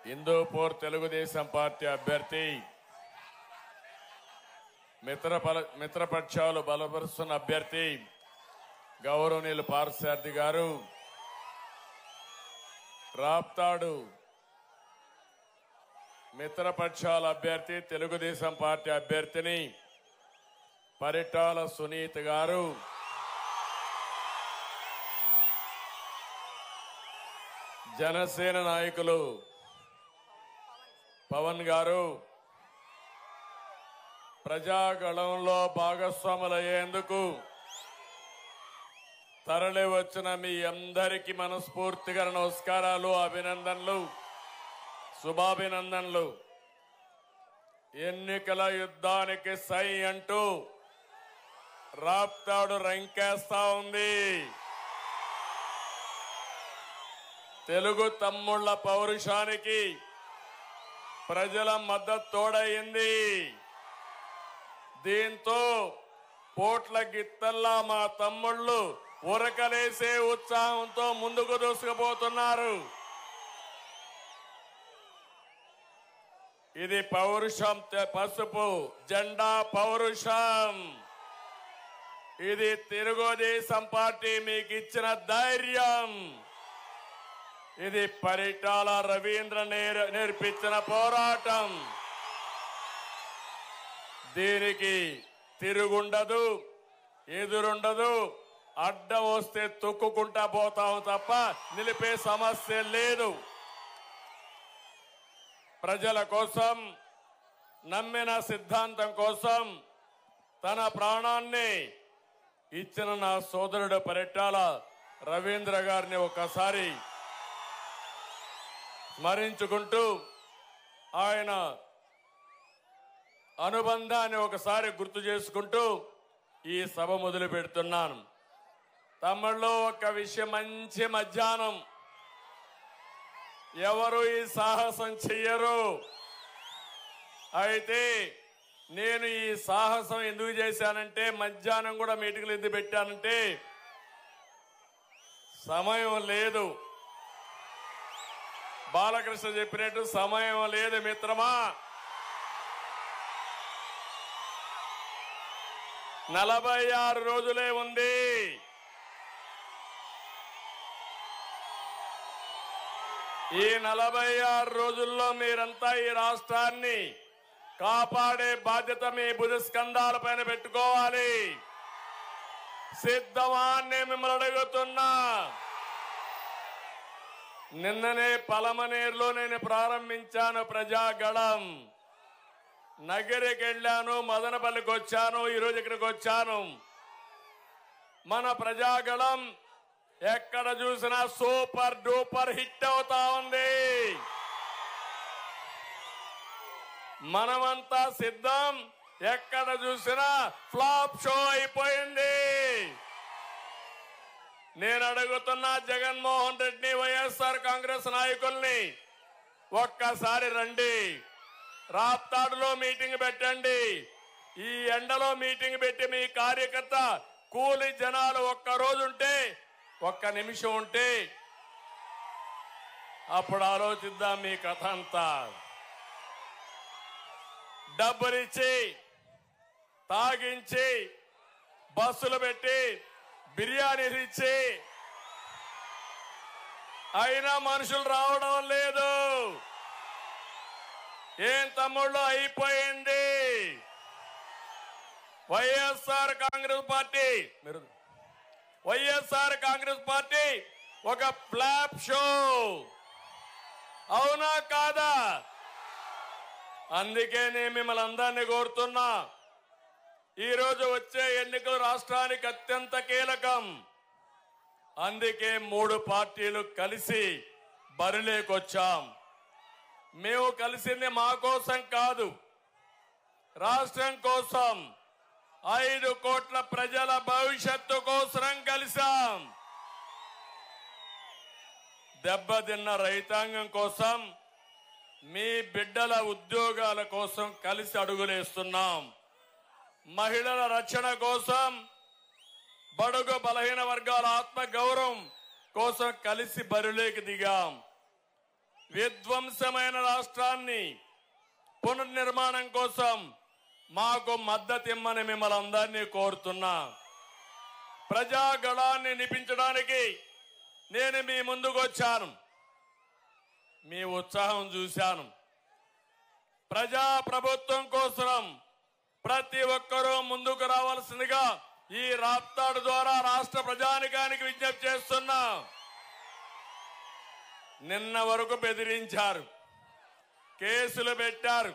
Hindupur Telugu Desam party అభ్యర్థి మిత్రపక్షాలు బలపరుస్తున్న అభ్యర్థి గౌరవనీయులు పార్థసారథి గారు రాప్తాడు మిత్రపక్షాల అభ్యర్థి తెలుగుదేశం పార్టీ అభ్యర్థిని పరిటాల సునీత గారు జనసేన నాయకులు పవన్ గారు ప్రజాగళంలో భాగస్వాములయ్యేందుకు తరలి వచ్చిన మీ అందరికీ మనస్ఫూర్తిగా నమస్కారాలు, అభినందనలు, శుభాభినందనలు. ఎన్నికల యుద్ధానికి సై అంటూ రాప్తాడు రంకేస్తా ఉంది. తెలుగు తమ్ముళ్ల పౌరుషానికి ప్రజల మద్దతు తోడయింది. దీంతో పోట్ల గిత్తల్లా మా తమ్ముళ్లు ఉరకలేసే ఉత్సాహంతో ముందుకు దూసుకుపోతున్నారు. ఇది పౌరుషం, పసుపు జెండా పౌరుషం. ఇది తెలుగుదేశం పార్టీ మీకు ఇచ్చిన ధైర్యం. ఇది పరిటాల రవీంద్ర నేర్పించిన పోరాటం. దీనికి తిరుగుండదు, ఎదురుండదు. అడ్డం వస్తే తొక్కుకుంటా పోతాం తప్ప నిలిపే సమస్య లేదు. ప్రజల కోసం, నమ్మిన సిద్ధాంతం కోసం తన ప్రాణాన్ని ఇచ్చిన నా సోదరుడు పరిటాల రవీంద్ర గారిని ఒకసారి స్మరించుకుంటూ ఆయన అనుబంధాన్ని ఒకసారి గుర్తు చేసుకుంటూ ఈ సభ మొదలు పెడుతున్నాను. తమ్ముళ్ళు, ఒక విషయం, మంచి మధ్యాహ్నం ఎవరు ఈ సాహసం చెయ్యరు. అయితే నేను ఈ సాహసం ఎందుకు చేశానంటే, మధ్యాహ్నం కూడా మీటింగ్లు ఎందుకు పెట్టానంటే సమయం లేదు. బాలకృష్ణ చెప్పినట్టు సమయం లేదు మిత్రమా. 46 రోజులే ఉంది. ఈ 46 రోజుల్లో మీరంతా ఈ రాష్ట్రాన్ని కాపాడే బాధ్యత మీ భుజస్కంధాల పైన పెట్టుకోవాలి. సిద్ధమా అని మిమ్మల్ని అడుగుతున్నా. నిన్ననే పలమనేరులో నేను ప్రారంభించాను ప్రజాగళం. నగరికి వెళ్ళాను, మదనపల్లికి వచ్చాను, ఈరోజు ఇక్కడికి వచ్చాను. మన ప్రజాగళం ఎక్కడ చూసినా సూపర్ డూపర్ హిట్ అవుతా ఉంది. మనమంతా సిద్ధం. ఎక్కడ చూసినా ఫ్లాప్ షో అయిపోయింది. నేను అడుగుతున్నా జగన్మోహన్ రెడ్డిని, వైఎస్ఆర్ కాంగ్రెస్ నాయకుల్ని, ఒక్కసారి రండి, రాప్తాడులో మీటింగ్ పెట్టండి. ఈ ఎండలో మీటింగ్ పెట్టి మీ కార్యకర్త కూలి జనాలు ఒక్కరోజు ఉంటే, ఒక్క నిమిషం ఉంటే అప్పుడు ఆలోచిద్దాం మీ కథ అంతా. డబ్బులిచ్చి, తాగించి, బస్సులు పెట్టి, బిర్యానీలు ఇచ్చి అయినా మనుషులు రావడం లేదు. ఏం తమ్ముళ్ళు, అయిపోయింది. వైఎస్ఆర్ కాంగ్రెస్ పార్టీ ఒక ఫ్లాప్ షో. అవునా కాదా? అందుకే నేను మిమ్మల్ని అందరినీ కోరుతున్నా, ఈరోజు వచ్చే ఎన్నికలు రాష్ట్రానికి అత్యంత కీలకం. అందుకే 3 పార్టీలు కలిసి బరిలోకొచ్చాం. మేము కలిసింది మా కోసం కాదు, రాష్ట్రం కోసం, 5 కోట్ల ప్రజల భవిష్యత్తు కోసం కలిసాం. దెబ్బతిన్న రైతాంగం కోసం, మీ బిడ్డల ఉద్యోగాల కోసం కలిసి అడుగులేస్తున్నాం. మహిళల రక్షణ కోసం, బడుగు బలహీన వర్గాల ఆత్మ గౌరవం కోసం కలిసి బరిలోకి దిగాం. విధ్వంసమైన రాష్ట్రాన్ని పునర్నిర్మాణం కోసం మాకు మద్దతు ఇమ్మని మిమ్మల్ని అందరినీ కోరుతున్నా. ప్రజాగళాన్ని నిపించడానికి నేను మీ ముందుకు వచ్చాను. మీ ఉత్సాహం చూశాను. ప్రజా ప్రభుత్వం కోసం ప్రతి ఒక్కరూ ముందుకు రావాల్సిందిగా ఈ రాప్తాడు ద్వారా రాష్ట్ర ప్రజానికానికి విజ్ఞప్తి చేస్తున్నా. నిన్న వరకు బెదిరించారు, కేసులు పెట్టారు.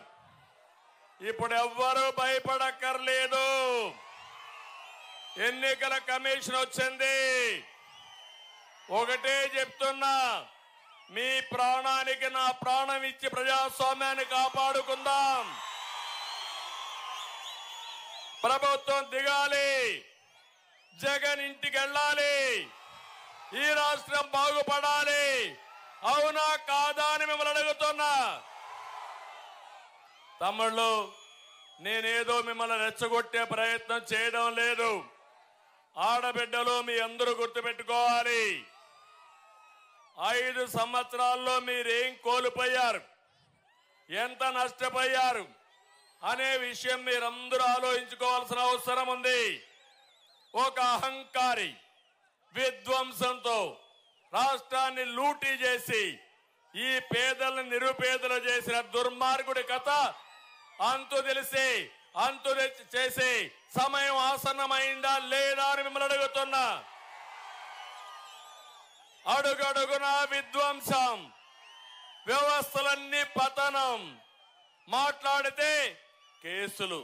ఇప్పుడు ఎవ్వరూ భయపడక్కర్లేదు. ఎన్నికల కమిషన్ వచ్చింది. ఒకటే చెప్తున్నా, మీ ప్రాణానికి నా ప్రాణం ఇచ్చి ప్రజాస్వామ్యాన్ని కాపాడుకుందాం. ప్రభుత్వం దిగాలి, జగన్ ఇంటికి వెళ్ళాలి, ఈ రాష్ట్రం బాగుపడాలి. అవునా కాదా అని మిమ్మల్ని అడుగుతున్నా. తమ్ముళ్ళు, నేనేదో మిమ్మల్ని రెచ్చగొట్టే ప్రయత్నం చేయడం లేదు. ఆడబిడ్డలు మీ అందరూ గుర్తుపెట్టుకోవాలి. 5 సంవత్సరాల్లో మీరేం కోల్పోయారు, ఎంత నష్టపోయారు అనే విషయం మీరందరూ ఆలోచించుకోవాల్సిన అవసరం ఉంది. ఒక అహంకారి విధ్వంసంతో రాష్ట్రాన్ని లూటీ చేసి ఈ పేదలను నిరుపేదలు చేసిన దుర్మార్గుడి కథ అంతు తెలిసి అంతు చేసి సమయం ఆసన్నమైందా లేదా అని మిమ్మల్ని అడుగుతున్నా. అడుగడుగున విధ్వంసం, వ్యవస్థలన్నీ పతనం. మాట్లాడితే కేసులు,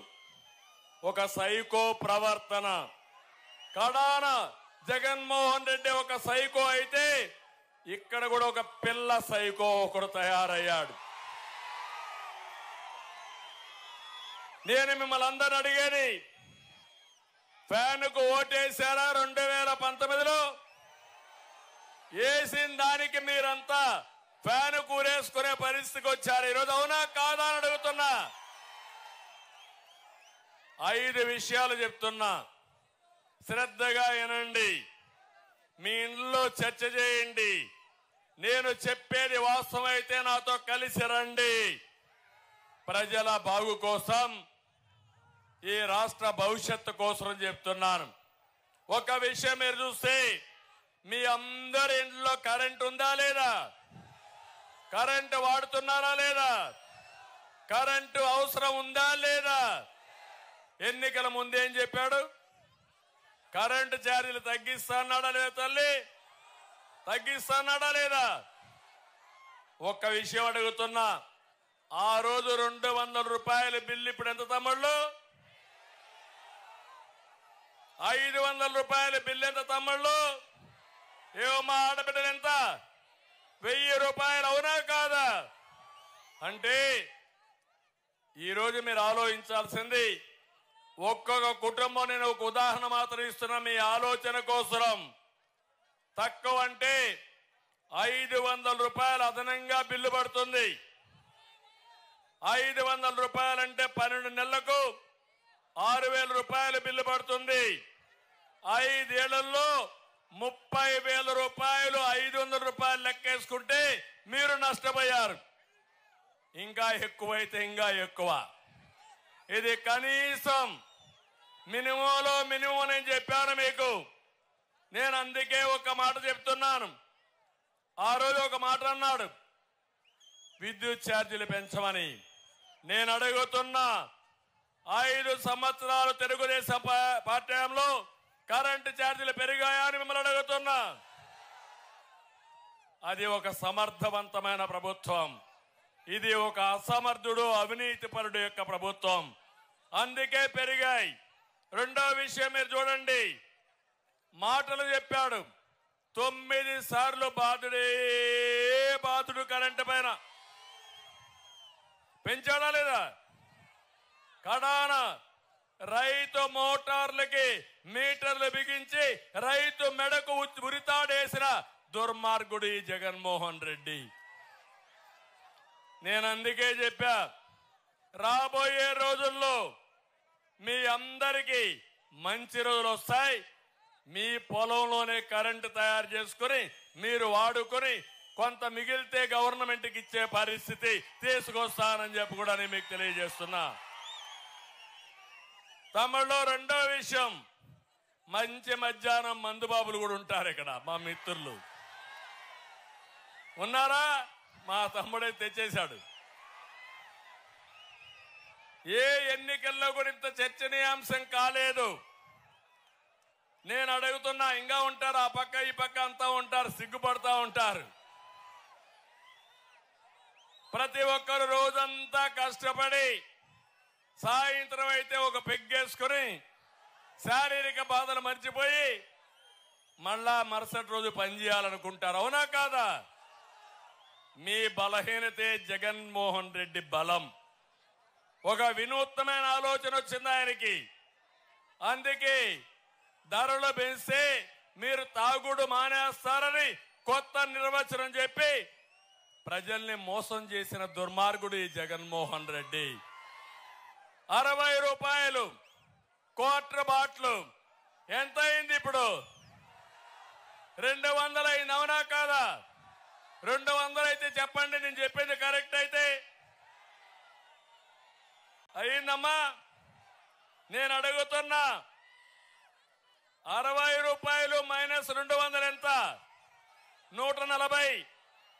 ఒక సైకో ప్రవర్తన. కడాన జగన్మోహన్ రెడ్డి ఒక సైకో అయితే ఇక్కడ కూడా ఒక పిల్ల సైకో ఒకడు తయారయ్యాడు. నేను మిమ్మల్ని అందరూ అడిగేది, ఫ్యాన్కు ఓటేశారా 2019లో? వేసిన దానికి మీరంతా ఫ్యాన్ కూరేసుకునే పరిస్థితికి వచ్చారు ఈరోజు. అవునా కాదా అని అడుగుతున్నా. 5 విషయాలు చెప్తున్నా, శ్రద్ధగా వినండి. మీ ఇంట్లో చర్చ చేయండి. నేను చెప్పేది వాస్తవం అయితే నాతో కలిసి రండి. ప్రజల బాగు కోసం, ఈ రాష్ట్ర భవిష్యత్తు కోసం చెప్తున్నాను. ఒక విషయం మీరు చూస్తే, మీ అందరి ఇంట్లో కరెంట్ ఉందా లేదా? కరెంటు వాడుతున్నారా లేదా? కరెంటు అవసరం ఉందా లేదా? ఎన్నికల ముందేం చెప్పాడు? కరెంటు ఛార్జీలు తగ్గిస్తాడా లేదా? తల్లి తగ్గిస్తాడా లేదా? ఒక్క విషయం అడుగుతున్నా, ఆ రోజు 200 రూపాయల బిల్లు ఇప్పుడు ఎంత తమ్ముళ్ళు? 500 రూపాయల బిల్లు ఎంత తమ్ముళ్ళు? ఏమో మా ఆడబిడ్డలు ఎంత? 1000 రూపాయలు. అవునా కాదా? అంటే ఈరోజు మీరు ఆలోచించాల్సింది, ఒక్కొక్క కుటుంబం, నేను ఒక ఉదాహరణ మాత్రం ఇస్తున్నా మీ ఆలోచన కోసం. తక్కువ అంటే 500 రూపాయలు అదనంగా బిల్లు పడుతుంది. 500 రూపాయలంటే 12 నెలలకు 6000 రూపాయలు బిల్లు పడుతుంది. 5 ఏళ్లలో 30,000 రూపాయలు. 500 రూపాయలు లెక్కేసుకుంటే మీరు నష్టపోయారు. ఇంకా ఎక్కువైతే ఇంకా ఎక్కువ. ఇది కనీసం మినిమంలో మినిమం నేను చెప్పాను మీకు. నేను అందుకే ఒక మాట చెప్తున్నాను. ఆ రోజు ఒక మాట అన్నాడు, విద్యుత్ ఛార్జీలు పెంచమని. నేను అడుగుతున్నా, 5 సంవత్సరాలు తెలుగుదేశం పార్టీలో కరెంటు ఛార్జీలు పెరిగాయా అని మిమ్మల్ని అడుగుతున్నా. అది ఒక సమర్థవంతమైన ప్రభుత్వం. ఇది ఒక అసమర్థుడు, అవినీతిపరుడు యొక్క ప్రభుత్వం. అందుకే పెరిగాయి. రెండో విషయం మీరు చూడండి, మాటలు చెప్పాడు. 9 సార్లు బాధుడు కరెంటు పైన. పెంచాడా లేదా? కడాన రైతు మోటార్లకి మీటర్లు బిగించి రైతు మెడకు ఉరితాడేసిన దుర్మార్గుడు ఈ జగన్మోహన్ రెడ్డి. నేను అందుకే చెప్పా, రాబోయే రోజుల్లో మీ అందరికీ మంచి రోజులు వస్తాయి. మీ పొలంలోనే కరెంటు తయారు చేసుకుని మీరు వాడుకొని కొంత మిగిలితే గవర్నమెంట్కి ఇచ్చే పరిస్థితి తీసుకొస్తానని చెప్పి కూడా నేను మీకు తెలియజేస్తున్నా. తమిళలో రెండో విషయం, మంచి మధ్యాహ్నం మందుబాబులు కూడా ఉంటారు ఇక్కడ. మా మిత్రులు ఉన్నారా? మా తమ్ముడే తెచ్చేశాడు. ఏ ఎన్నికల్లో కూడా ఇంత చర్చనీయాంశం కాలేదు. నేను అడుగుతున్నా, ఇంకా ఉంటారు, ఆ పక్క ఈ పక్క అంతా ఉంటారు, సిగ్గుపడతా ఉంటారు. ప్రతి ఒక్కరు రోజంతా కష్టపడి సాయంత్రం అయితే ఒక పెగ్గేసుకుని శారీరక బాధలు మర్చిపోయి మళ్ళా మరుసటి రోజు పనిచేయాలనుకుంటారు. అవునా కాదా? మీ బలహీనతే జగన్మోహన్ రెడ్డి బలం. ఒక వినూత్నమైన ఆలోచన వచ్చింది ఆయనకి. అందుకే ధరలు పెంచితే మీరు తాగుడు మానేస్తారని కొత్త నిర్వచనం చెప్పి ప్రజల్ని మోసం చేసిన దుర్మార్గుడు ఈ జగన్మోహన్ రెడ్డి. 60 రూపాయలు క్వార్టర్ బాటిల్ ఎంత అయింది ఇప్పుడు? 200 అయింది. అవునా కాదా? 200 అయితే చెప్పండి, నేను చెప్పింది కరెక్ట్ అయితే. అయిందమ్మా? నేను అడుగుతున్నా, 60 రూపాయలు మైనస్ 200 ఎంత? 140.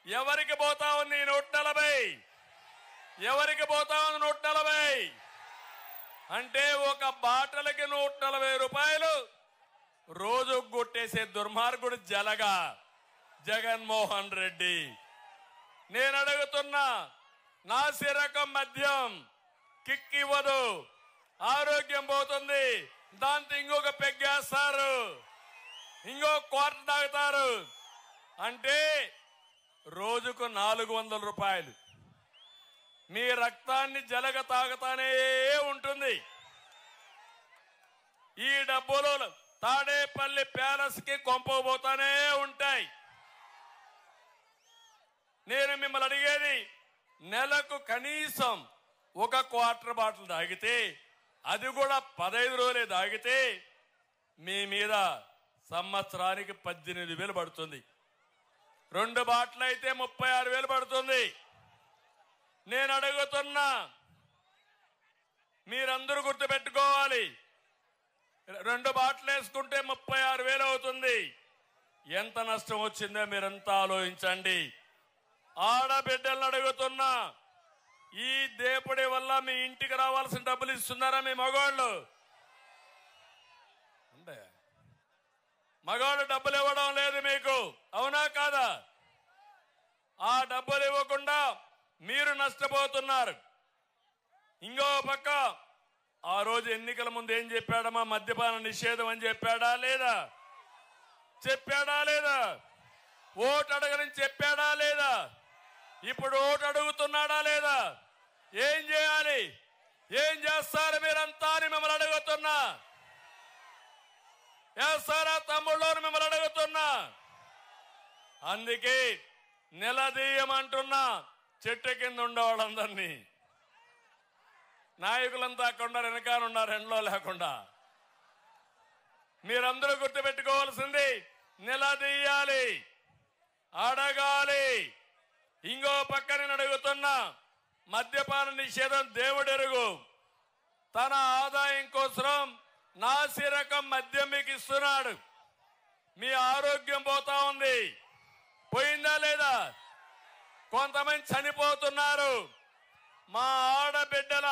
ఎవరికి పోతా ఉంది 140? ఎవరికి పోతా ఉంది 140? అంటే ఒక బాటలకి 140 రూపాయలు రోజు కొట్టేసే దుర్మార్గుడు జలగా జగన్మోహన్ రెడ్డి. నేను అడుగుతున్నా, నాసి రకం మద్యం కిక్ ఇవ్వదు, ఆరోగ్యం పోతుంది, దాంతో ఇంకొక పెగ్గేస్తారు, ఇంకో క్వార్టర్ తాగుతారు. అంటే రోజుకు 400 రూపాయలు మీ రక్తాన్ని జలగ తాగుతానే ఉంటుంది. ఈ డబ్బులు తాడేపల్లి ప్యాలెస్ కి కొంపబోతానే ఉంటాయి. నేను మిమ్మల్ని అడిగేది, నెలకు కనీసం ఒక క్వార్టర్ బాటిల్ తాగితే, అది కూడా 15 రోజులే తాగితే మీ మీద సంవత్సరానికి 18,000 పడుతుంది. 2 బాటిల్ అయితే 36,000 పడుతుంది. నేను అడుగుతున్నా, మీరందరూ గుర్తుపెట్టుకోవాలి, 2 బాటిల్ వేసుకుంటే 36,000 అవుతుంది. ఎంత నష్టం వచ్చిందో మీరంతా ఆలోచించండి. ఆడబిడ్డలను అడుగుతున్నా, ఈ దేపుడి వల్ల మీ ఇంటికి రావాల్సిన డబ్బులు ఇస్తున్నారా మీ మగవాళ్ళు? అంటే మగవాళ్ళు డబ్బులు ఇవ్వడం లేదు మీకు, అవునా కాదా? ఆ డబ్బులు ఇవ్వకుండా మీరు నష్టపోతున్నారు. ఇంకో పక్క ఆ రోజు ఎన్నికల ముందు ఏం చెప్పాడమ్మా? మద్యపాన నిషేధం అని చెప్పాడా లేదా? చెప్పాడా లేదా? ఓటు అడగని చెప్పాడా లేదా? ఇప్పుడు ఓటు అడుగుతున్నాడా లేదా? ఏం చేయాలి? ఏం చేస్తారు మీరంతా అని మిమ్మల్ని అడుగుతున్నా. చేస్తారా తమ్ముళ్ళని మిమ్మల్ని అడుగుతున్నా. అందుకే నిలదీయమంటున్నా చెట్టు కింద ఉండే వాళ్ళందరినీ. నాయకులంతా అక్కడ వెనకాలన్నారు, ఎండలో లేకుండా. మీరందరూ గుర్తుపెట్టుకోవాల్సింది, నిలదీయాలి, అడగాలి. ఇంకో పక్క నేను అడుగుతున్నా, మద్యపాన నిషేధం దేవుడెరుగు. తన ఆదాయం కోసం నాసి రకం మద్యం మీకు ఇస్తున్నాడు. మీ ఆరోగ్యం పోతా ఉంది. పోయిందా లేదా? కొంతమంది చనిపోతున్నారు. మా ఆడబిడ్డల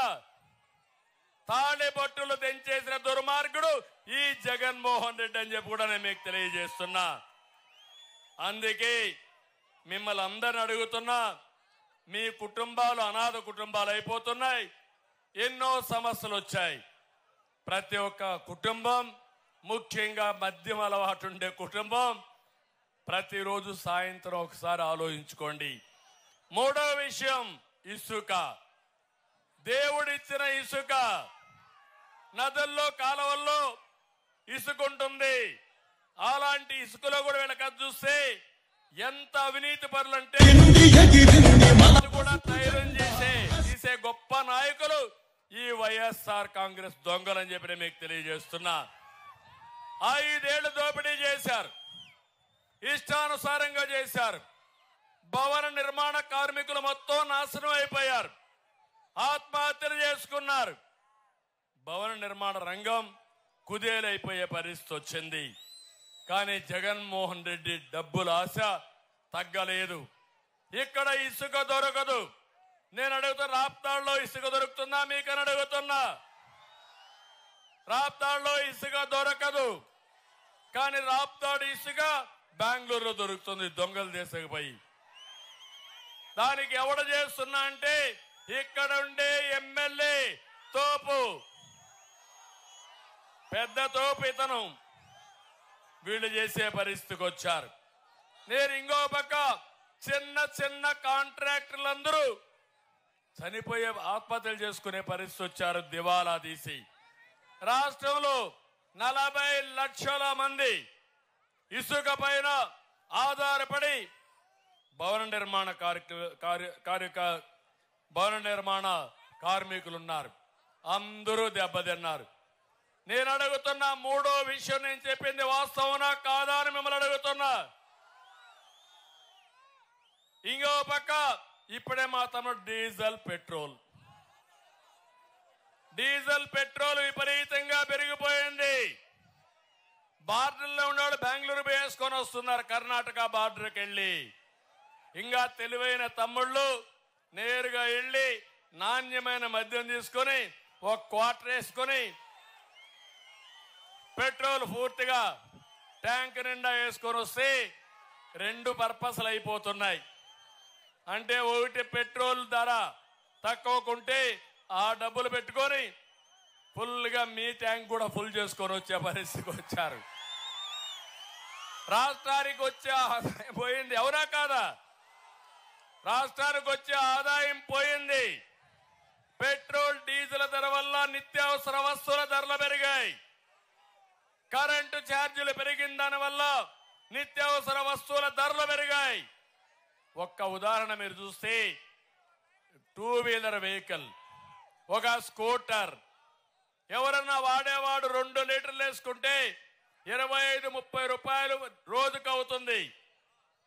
తాళిబొట్టులు తెంచేసిన దుర్మార్గుడు ఈ జగన్మోహన్ రెడ్డి అని చెప్పి కూడా నేను మీకు తెలియజేస్తున్నా. అందుకే మిమ్మల్ని అందరిని అడుగుతున్నా, మీ కుటుంబాలు అనాథ కుటుంబాలు అయిపోతున్నాయి. ఎన్నో సమస్యలు వచ్చాయి. ప్రతి ఒక్క కుటుంబం, ముఖ్యంగా మద్యం అలవాటు ఉండే కుటుంబం, ప్రతిరోజు సాయంత్రం ఒకసారి ఆలోచించుకోండి. మూడో విషయం, ఇసుక. దేవుడిచ్చిన ఇసుక నదుల్లో కాలువల్లో ఇసుక ఉంటుంది. అలాంటి ఇసుకలో కూడా వీళ్ళకి చూస్తే ఎంత అవినీతి పరులంటే కూడా ధైర్యం తీసే గొప్ప నాయకులు ఈ వైఎస్ఆర్ కాంగ్రెస్ దొంగలని చెప్పి మీకు తెలియజేస్తున్నా. 5 ఏళ్లు దోపిడీ చేశారు, ఇష్టానుసారంగా చేశారు. భవన నిర్మాణ కార్మికులు మొత్తం నాశనం అయిపోయారు, ఆత్మహత్యలు చేసుకున్నారు. భవన నిర్మాణ రంగం కుదేలైపోయే పరిస్థితి వచ్చింది. కానీ జగన్మోహన్ రెడ్డి డబ్బుల ఆశ తగ్గలేదు. ఇక్కడ ఇసుక దొరకదు. నేను అడుగుతున్నా, రాప్తాడులో ఇసుక దొరుకుతుందా మీకని అడుగుతున్నా. రాప్తాడులో ఇసుక దొరకదు. కానీ రాప్తాడు ఇసుక బెంగళూరులో దొరుకుతుంది దొంగలు దేశకపోయి. దానికి ఎవడ చేస్తున్నా అంటే ఇక్కడ ఉండే ఎమ్మెల్యే తోపు, పెద్ద తోపు ఇతను. వీళ్ళు చేసే పరిస్థితికి వచ్చారు. నేను ఇంకో పక్క చిన్న చిన్న కాంట్రాక్టర్లందరూ చనిపోయే ఆత్మహత్యలు చేసుకునే పరిస్థితి వచ్చారు దివాలా తీసి. రాష్ట్రంలో 40 లక్షల మంది ఇసుక పైన ఆధారపడి భవన నిర్మాణ కార్మికులున్నారు. అందరూ దెబ్బతిన్నారు. నేను అడుగుతున్నా, మూడో విషయం నేను చెప్పింది వాస్తవనా కాదా అని మిమ్మల్ని అడుగుతున్నా. ఇంకో పక్క ఇప్పుడే మా తమ్ముడు డీజిల్ పెట్రోల్ విపరీతంగా పెరిగిపోయింది. బార్డర్లో ఉన్నవాళ్ళు బెంగళూరు వేసుకొని వస్తున్నారు, కర్ణాటక బార్డర్కి వెళ్ళి. ఇంకా తెలివైన తమ్ముళ్ళు నేరుగా వెళ్ళి నాణ్యమైన మద్యం తీసుకొని ఒక క్వార్టర్ వేసుకొని పెట్రోల్ పూర్తిగా ట్యాంక్ నిండా వేసుకొని వస్తే 2 పర్పస్లు అయిపోతున్నాయి. అంటే ఒకటి పెట్రోల్ ధర తక్కువకుంటే ఆ డబ్బులు పెట్టుకొని ఫుల్గా మీ ట్యాంక్ కూడా ఫుల్ చేసుకొని వచ్చే పరిస్థితికి వచ్చారు. రాష్ట్రానికి వచ్చే ఆదాయం పోయింది, అవునా కాదా? రాష్ట్రానికి వచ్చే ఆదాయం పోయింది. పెట్రోల్ డీజిల్ ధర వల్ల నిత్యావసర వస్తువుల ధరలు పెరిగాయి. కరెంటు ఛార్జీలు పెరిగిన దాని వల్ల నిత్యావసర వస్తువుల ధరలు పెరిగాయి. ఒక్క ఉదాహరణ మీరు చూస్తే 2 వీలర్ వెహికల్, ఒక స్కూటర్ ఎవరన్నా వాడేవాడు 2 లీటర్లు వేసుకుంటే 25-30 రూపాయలు రోజుకు అవుతుంది.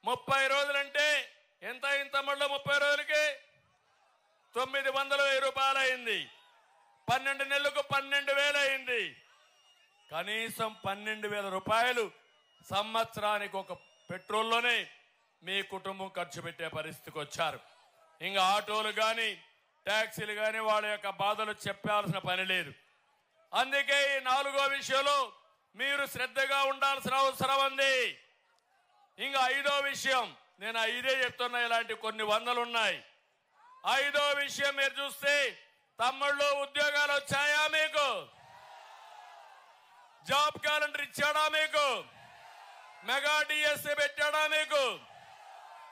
30 రోజులంటే ఎంత అయింది తమ్ముళ్ళు? 30 రోజులకి 900 రూపాయలు అయింది. 12 నెలలకు 12,000 అయింది. కనీసం 12,000 రూపాయలు సంవత్సరానికి ఒక పెట్రోల్లోనే మీ కుటుంబం ఖర్చు పెట్టే పరిస్థితికి వచ్చారు. ఇంకా ఆటోలు కానీ ట్యాక్సీలు కానీ వాళ్ళ యొక్క బాధలు చెప్పాల్సిన పని లేదు. అందుకే ఈ 4వ విషయంలో మీరు శ్రద్ధగా ఉండాల్సిన అవసరం ఉంది. ఇంకా 5వ విషయం, నేను 5 చెప్తున్నా, ఇలాంటి కొన్ని వందలు ఉన్నాయి. 5వ విషయం మీరు చూస్తే, తమ్ముళ్ళు ఉద్యోగాలు వచ్చాయా మీకు? జాబ్ క్యాలెండర్ ఇచ్చాడా మీకు? మెగా డిఎస్సీ పెట్టాడా మీకు?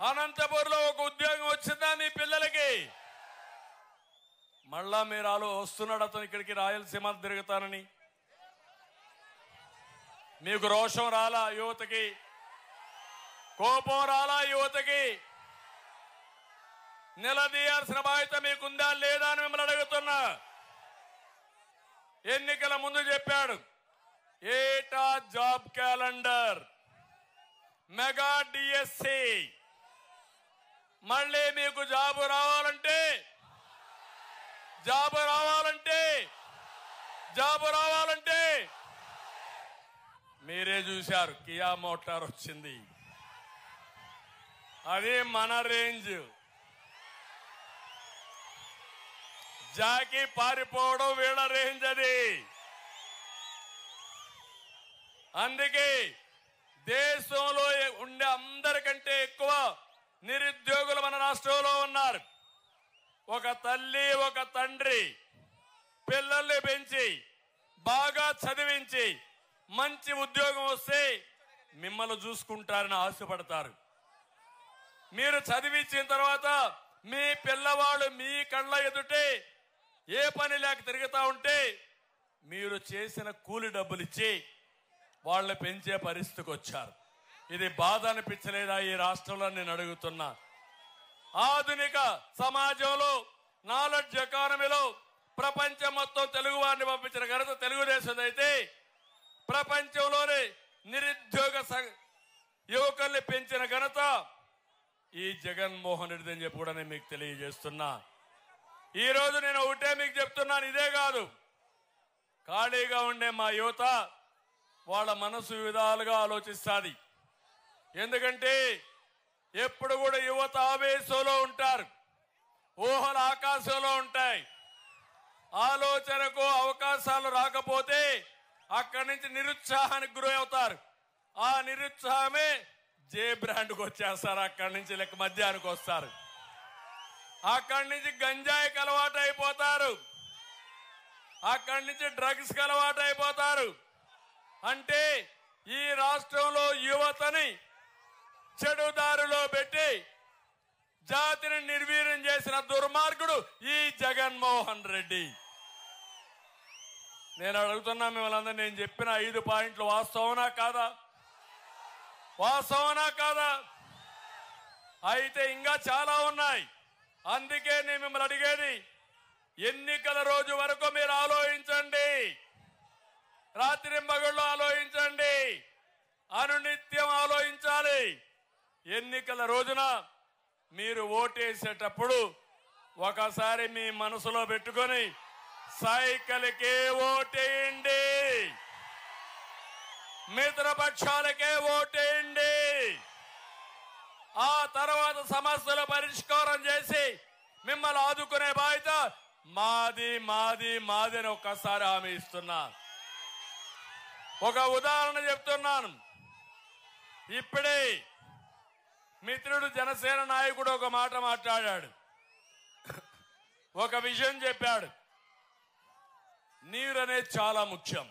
అనంతపురంలో ఒక ఉద్యోగం వచ్చిందా మీ పిల్లలకి? మళ్ళా మీరు వస్తున్నాడు అతను ఇక్కడికి రాయలసీమ తిరుగుతానని. మీకు రోషం రాలా? యువతకి కోపం రాలా? యువతకి నిలదీయాల్సిన బాధ్యత మీకుందా లేదా అని మిమ్మల్ని అడుగుతున్నా. ఎన్నికల ముందు చెప్పాడు, ఏటా జాబ్ క్యాలెండర్, మెగా డిఎస్సి. మళ్ళీ మీకు జాబు రావాలంటే మీరే చూశారు, కియా మోటార్ వచ్చింది. అది మన రేంజ్. జాకి పారిపోవడం వీళ్ళ రేంజ్ అది. అందుకే దేశంలో ఉండే అందరికంటే ఎక్కువ నిరుద్యోగులు మన రాష్ట్రంలో ఉన్నారు. ఒక తల్లి ఒక తండ్రి పిల్లల్ని పెంచి బాగా చదివించి మంచి ఉద్యోగం వస్తే మిమ్మల్ని చూసుకుంటారని ఆశపడతారు. మీరు చదివించిన తర్వాత మీ పిల్లవాళ్ళు మీ కళ్ళ ఎదుటే ఏ పని లేక తిరుగుతా ఉంటే మీరు చేసిన కూలి డబ్బులు ఇచ్చి వాళ్ళని పెంచే పరిస్థితికి వచ్చారు. ఇది బాధ అనిపించలేదా ఈ రాష్ట్రంలో? నేను అడుగుతున్నా. ఆధునిక సమాజంలో నాలెడ్జ్ ఎకానమీలో ప్రపంచం మొత్తం తెలుగు వారిని పంపించిన ఘనత తెలుగుదేశం అయితే, ప్రపంచంలోనే నిరుద్యోగ యువకుల్ని పెంచిన ఘనత ఈ జగన్మోహన్ రెడ్డి అని చెప్పి కూడా నేను మీకు తెలియజేస్తున్నా. ఈ రోజు నేను ఒకటే మీకు చెప్తున్నాను, ఇదే కాదు, ఖాళీగా ఉండే మా యువత వాళ్ళ మనసు విధాలుగా ఆలోచిస్తుంది. ఎందుకంటే ఎప్పుడు కూడా యువత ఆవేశంలో ఉంటారు, ఊహల ఆకాశంలో ఉంటాయి. ఆలోచనకు అవకాశాలు రాకపోతే అక్కడి నుంచి నిరుత్సాహానికి గురి అవుతారు. ఆ నిరుత్సాహమే జే బ్రాండ్కి వచ్చేస్తారు. అక్కడి నుంచి లెక్క మధ్యానికి వస్తారు. అక్కడి నుంచి గంజాయికి అలవాటు అయిపోతారు. అక్కడి నుంచి డ్రగ్స్కి అలవాటు అయిపోతారు. అంటే ఈ రాష్ట్రంలో యువతని చెడుదారిలో పెట్టి జాతిని నిర్వీర్యం చేసిన దుర్మార్గుడు ఈ జగన్మోహన్ రెడ్డి. నేను అడుగుతున్నా మిమ్మల్ని, నేను చెప్పిన 5 పాయింట్లు వాస్తవనా కాదా? వాస్తవనా కాదా? అయితే ఇంకా చాలా ఉన్నాయి. అందుకే నేను మిమ్మల్ని అడిగేది, ఎన్నికల రోజు వరకు మీరు ఆలోచించండి, రాత్రింబగళ్ళు ఆలోచించండి, అనునిత్యం ఆలోచించాలి. ఎన్నికల రోజున మీరు ఓటేసేటప్పుడు ఒకసారి మీ మనసులో పెట్టుకొని సైకిల్కే ఓటేయండి, మిత్రపక్షాలకే ఓటేయండి. ఆ తర్వాత సమస్యలు పరిష్కారం చేసి మిమ్మల్ని ఆదుకునే బాధ్యత మాది మాది మాది అని ఒక్కసారి హామీ ఇస్తున్నా. ఒక ఉదాహరణ చెప్తున్నాను. ఇప్పుడే మిత్రుడు జనసేన నాయకుడు ఒక మాట మాట్లాడాడు, ఒక విషయం చెప్పాడు. నీరు అనేది చాలా ముఖ్యం.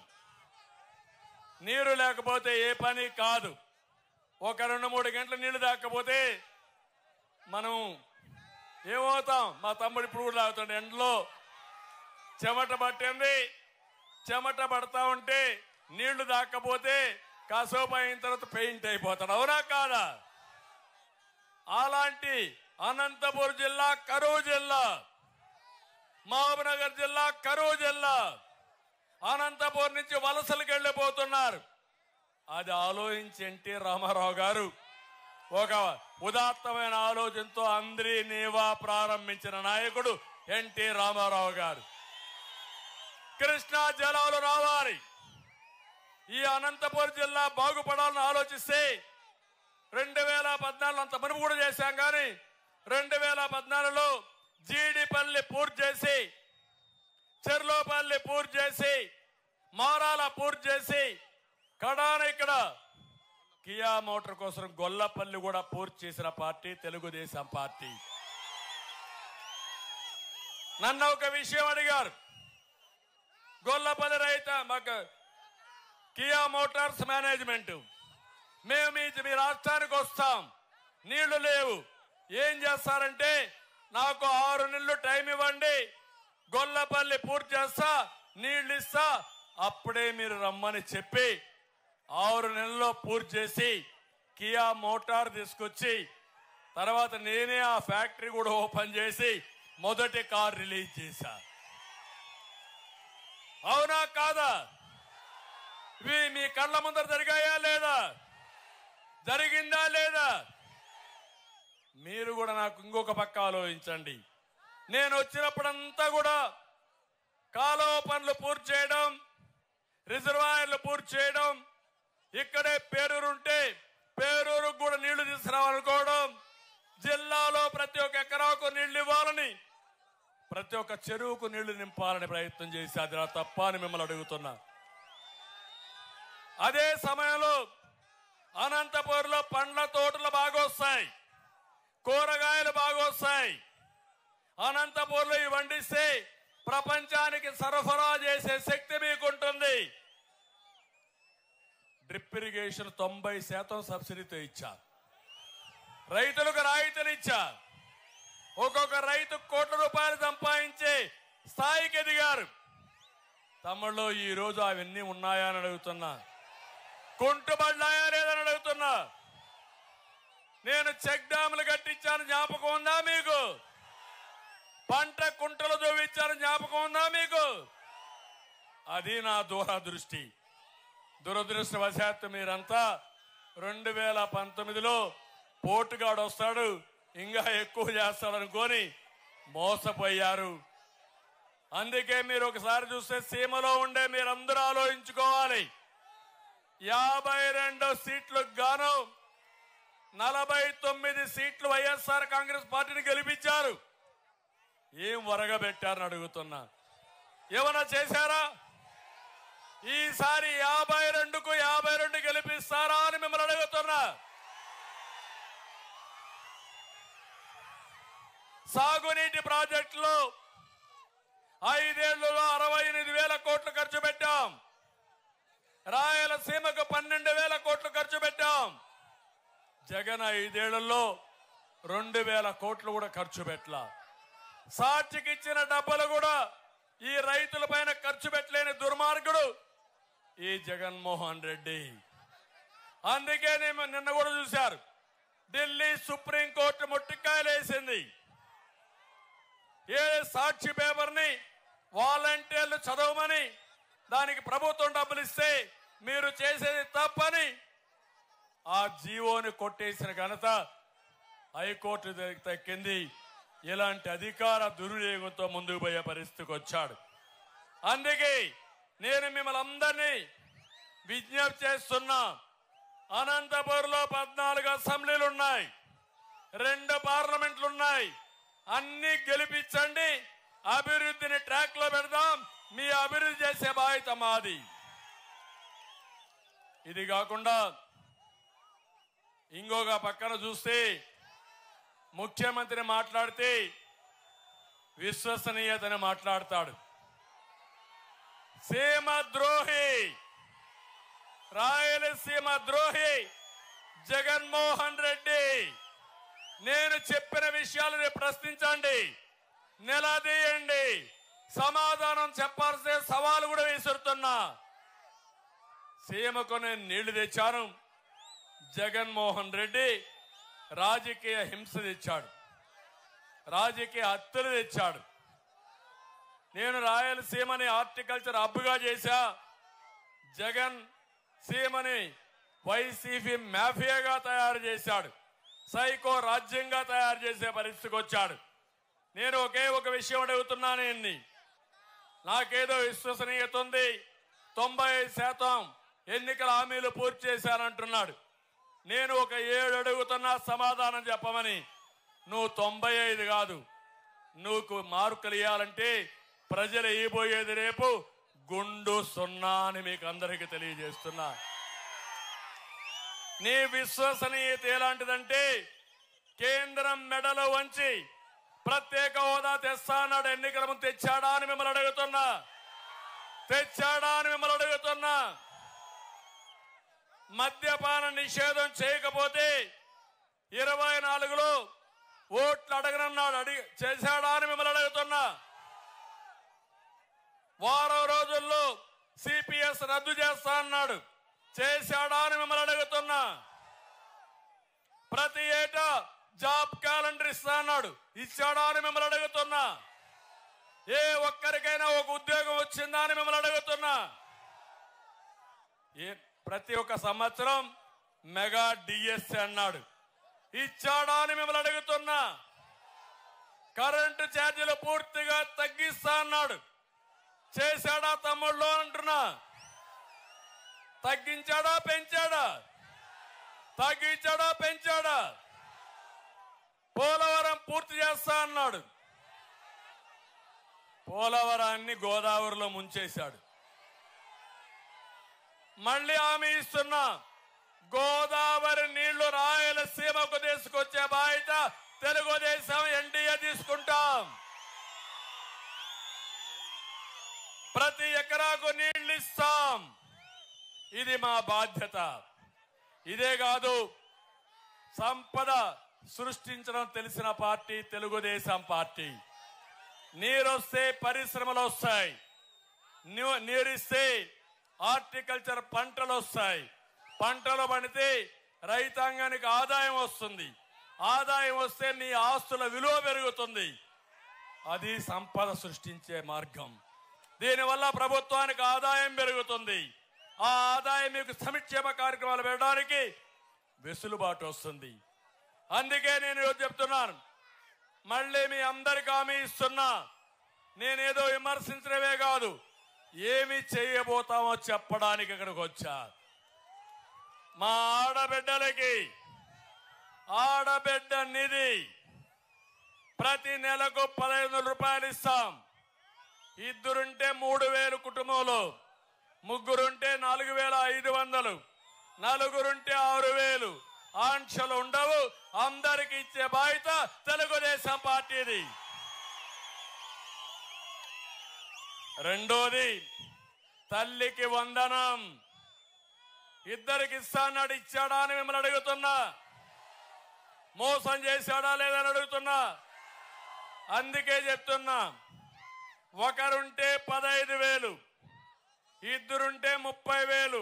నీరు లేకపోతే ఏ పని కాదు. ఒక 2-3 గంటల నీళ్లు తాకపోతే మనం ఏమవుతాం? మా తమ్ముడు ఇప్పుడు కూడా తాగుతాడు. ఎండలో చెమట పట్టింది, చెమట పడతా ఉంటే నీళ్లు తాకపోతే కాసేపు అయిన తర్వాత పెయింట్ అయిపోతాడు. అవునా కాదా? అలాంటి అనంతపురం జిల్లా కరువు జిల్లా, మహబూబ్నగర్ జిల్లా కరువు జిల్లా, అనంతపురం నుంచి వలసలకు వెళ్ళిపోతున్నారు. అది ఆలోచించి ఎన్టీ రామారావు గారు ఒక ఉదాత్తమైన ఆలోచనతో అందరి నీవా ప్రారంభించిన నాయకుడు ఎన్టీ రామారావు గారు. కృష్ణా జలాలు రావాలి, ఈ అనంతపురం జిల్లా బాగుపడాలని ఆలోచిస్తే 2014 అంత మునుపు కూడా చేశాం. కానీ 2014లో జీడిపల్లి పూర్తి చేసి, చెర్లోపల్లి పూర్తి చేసి, మారాల పూర్తి చేసి, కడాన ఇక్కడ కియా మోటార్ కోసం గొల్లపల్లి కూడా పూర్తి చేసిన పార్టీ తెలుగుదేశం పార్టీ. నన్ను ఒక విషయం అడిగారు, గొల్లపల్లి రైత మాకు కియా మోటార్స్ మేనేజ్మెంట్, మేము మీ రాష్ట్రానికి వస్తాం, నీళ్లు లేవు, ఏం చేస్తారంటే నాకు 6 నెలలు టైం ఇవ్వండి, గొల్లపల్లి పూర్తి చేస్తా, నీళ్లు ఇస్తా, అప్పుడే మీరు రమ్మని చెప్పి 6 నెలల్లో పూర్తి చేసి కియా మోటార్ తీసుకొచ్చి తర్వాత నేనే ఆ ఫ్యాక్టరీ కూడా ఓపెన్ చేసి మొదటి కార్ రిలీజ్ చేశా. అవునా కాదా? ఇవి మీ కళ్ళ ముందర జరిగాయా లేదా? జరిగిందా లేదా? మీరు కూడా నాకు ఇంకొక పక్క ఆలోచించండి. నేను వచ్చినప్పుడంతా కూడా కాలువ పనులు పూర్తి చేయడం, రిజర్వాయర్లు పూర్తి చేయడం, ఇక్కడే పేరూరు ఉంటే పేరూరుకు కూడా నీళ్లు తీసుకురావాలనుకోవడం, జిల్లాలో ప్రతి ఒక్క ఎకరాకు నీళ్లు ఇవ్వాలని, ప్రతి ఒక్క చెరువుకు నీళ్లు నింపాలని ప్రయత్నం చేసి అది నా తప్ప అని మిమ్మల్ని అడుగుతున్నా. అదే సమయంలో అనంతపురంలో పండ్ల తోటలు బాగా వస్తాయి, కూరగాయలు బాగా వస్తాయి. అనంతపురంలో ఇవి వండిస్తే ప్రపంచానికి సరఫరా చేసే శక్తి మీకుంటుంది. డ్రిప్ ఇరిగేషన్ 90% సబ్సిడీతో ఇచ్చా, రైతులకు రాయితీలు ఇచ్చా, ఒక్కొక్క రైతు కోట్ల రూపాయలు సంపాదించే స్థాయికి ఎదిగారు. తమ్ముళ్ళు ఈ రోజు అవన్నీ ఉన్నాయా అని అడుగుతున్నా, కుంటుబడ్డాయా లేదని అడుగుతున్నా. నేను చెక్ డ్యాములు కట్టించాను, జ్ఞాపకం ఉందా మీకు? పంట కుంటలు దోవించాను, జ్ఞాపకం ఉందా మీకు? అది నా దూరదృష్టి. దురదృష్టవశాత్తు మీరంతా 2019లో పోటుగాడు వస్తాడు ఇంకా ఎక్కువ చేస్తాడనుకొని మోసపోయారు. అందుకే మీరు ఒకసారి చూస్తే సీమలో ఉండే మీరందరూ ఆలోచించుకోవాలి. 52 సీట్లకు గాను 49 సీట్లు వైఎస్ఆర్ కాంగ్రెస్ పార్టీని గెలిపించారు. ఏం వరగబెట్టారని అడుగుతున్నా. ఏమన్నా చేశారా? ఈసారి 52కు 52 గెలిపిస్తారా అని మిమ్మల్ని అడుగుతున్నా. సాగునీటి ప్రాజెక్టులో 5 ఏళ్లలో 68,000 కోట్లు ఖర్చు పెట్టాం. రాయలసీమకు 12,000 కోట్లు ఖర్చు పెట్టాం. జగన్ 5 ఏళ్లలో 2,000 కోట్లు కూడా ఖర్చు పెట్టలా. సాక్షికి ఇచ్చిన డబ్బులు కూడా ఈ రైతుల పైన ఖర్చు పెట్టలేని దుర్మార్గుడు ఈ జగన్మోహన్ రెడ్డి. అందుకే నిన్న కూడా చూశారు, ఢిల్లీ సుప్రీంకోర్టు ముట్టికాయలు వేసింది. ఏ సాక్షి పేపర్ని వాలంటీర్లు చదవమని, దానికి ప్రభుత్వం డబ్బులు ఇస్తే మీరు చేసేది తప్పని ఆ జీవోని కొట్టేసిన ఘనత హైకోర్టు దక్కింది. ఇలాంటి అధికార దుర్వినియోగంతో ముందుకు పోయే పరిస్థితికి వచ్చాడు. అందుకే నేను మిమ్మల్ని అందరినీ విజ్ఞప్తి చేస్తున్నా. అనంతపురంలో 14 అసెంబ్లీలు ఉన్నాయి, 2 పార్లమెంట్లు ఉన్నాయి. అన్ని గెలిపించండి, అభివృద్ధిని ట్రాక్ లో పెడదాం. మీ అభివృద్ధి చేసే బాధ్యత మాది. ఇది కాకుండా ఇంకొక పక్కన చూస్తే ముఖ్యమంత్రి మాట్లాడితే విశ్వసనీయతని మాట్లాడతాడు. సీమ ద్రోహి, రాయలసీమ ద్రోహి జగన్మోహన్ రెడ్డి. నేను చెప్పిన విషయాలను ప్రశ్నించండి, నిలదీయండి, సమాధానం చెప్పాల్సిన సవాలు కూడా విసురుతున్నా. సీమకు నేను నీళ్లు తెచ్చాను. జగన్మోహన్ రెడ్డి రాజకీయ హింస తెచ్చాడు, రాజకీయ హత్యలు తెచ్చాడు. నేను రాయలసీమని హార్టికల్చర్ హబ్గా చేశా. జగన్ సీమని వైసీపీ మాఫియాగా తయారు చేశాడు, సైకో రాజ్యంగా తయారు చేసే పరిస్థితికి వచ్చాడు. నేను ఒకే ఒక విషయం అడుగుతున్నాను. నాకేదో విశ్వసనీయత ఉంది, 95% ఎన్నికల హామీలు పూర్తి చేశానంటున్నాడు. నేను ఒక 7 అడుగుతున్నా సమాధానం చెప్పమని. నువ్వు 95 కాదు, నువ్వు మార్కులు ఇవ్వాలంటే ప్రజలు ఇవ్వబోయేది రేపు గుండు 0 అని మీకు అందరికీ తెలియజేస్తున్నా. నీ విశ్వసనీయత ఎలాంటిదంటే, కేంద్రం మెడలో వంచి ప్రత్యేక హోదా తెస్తా అన్నాడు. ఎన్నికల ముందు తెచ్చాడా అని మిమ్మల్ని అడుగుతున్నా. తెచ్చాడా అని మిమ్మల్ని అడుగుతున్నా. మద్యపాన నిషేధం చేయకపోతే 24లో ఓట్లు అడగనన్నాడు. చేశాడా అని మిమ్మల్ని అడుగుతున్నా. వారం రోజుల్లో సిపిఎస్ రద్దు చేస్తా అన్నాడు. చేశాడా అని మిమ్మల్ని అడుగుతున్నా. ప్రతి ఏటా జాబ్ క్యాలెండర్ ఇస్తా అన్నాడు. ఇచ్చాడా అని మిమ్మల్ని అడుగుతున్నా. ఏ ఒక్కరికైనా ఒక ఉద్యోగం వచ్చిందా అని మిమ్మల్ని అడుగుతున్నా. ప్రతి ఒక్క సంవత్సరం మెగా డిఎస్సి అన్నాడు. ఇచ్చాడా అని మిమ్మల్ని అడుగుతున్నా. కరెంటు ఛార్జీలు పూర్తిగా తగ్గిస్తా అన్నాడు. చేశాడా తమ్ముళ్ళు అంటున్నా. తగ్గించాడా పెంచాడా? తగ్గించాడా పెంచాడా? పోలవరం పూర్తి చేస్తా అన్నాడు. పోలవరాన్ని గోదావరిలో ముంచేశాడు. మళ్ళీ హామీ ఇస్తున్నా, గోదావరి నీళ్లు రాయలసీమకు తీసుకొచ్చే బాధ్యత తెలుగుదేశం ఎన్డీఏ తీసుకుంటాం. ప్రతి ఎకరాకు నీళ్లు ఇస్తాం. ఇది మా బాధ్యత. ఇదే కాదు, సంపద సృష్టించడం తెలిసిన పార్టీ తెలుగుదేశం పార్టీ. నీరొస్తే పరిశ్రమలు వస్తాయి, నీరిస్తే హార్టికల్చర్ పంటలు వస్తాయి. పంటలు పండితే రైతాంగానికి ఆదాయం వస్తుంది. ఆదాయం వస్తే నీ ఆస్తుల విలువ పెరుగుతుంది. అది సంపద సృష్టించే మార్గం. దీనివల్ల ప్రభుత్వానికి ఆదాయం పెరుగుతుంది. ఆ ఆదాయం మీకు సంక్షేమ కార్యక్రమాలు పెట్టడానికి వెసులుబాటు వస్తుంది. అందుకే నేను చెప్తున్నాను, మళ్ళీ మీ అందరికి హామీ ఇస్తున్నా, నేనేదో విమర్శించడమే కాదు, ఏమి చేయబోతామో చెప్పడానికి ఇక్కడికి వచ్చా. మా ఆడబిడ్డలకి ఆడబిడ్డ నిధి ప్రతి నెలకు 15,000 రూపాయలు ఇస్తాం. ఇద్దరుంటే 3,000 కుటుంబంలో, ముగ్గురుంటే 4,500, నలుగురుంటే 6,000. ఆంక్షలు ఉండవు. అందరికి ఇచ్చే బాధ్యత తెలుగుదేశం పార్టీది. రెండోది, తల్లికి వందనం. ఇద్దరికి ఇస్తాన్నాడు, ఇచ్చాడా అని మిమ్మల్ని అడుగుతున్నా. మోసం చేశాడా లేదని అడుగుతున్నా. అందుకే చెప్తున్నా, ఒకరుంటే 15,000, ఇద్దరుంటే 30,000,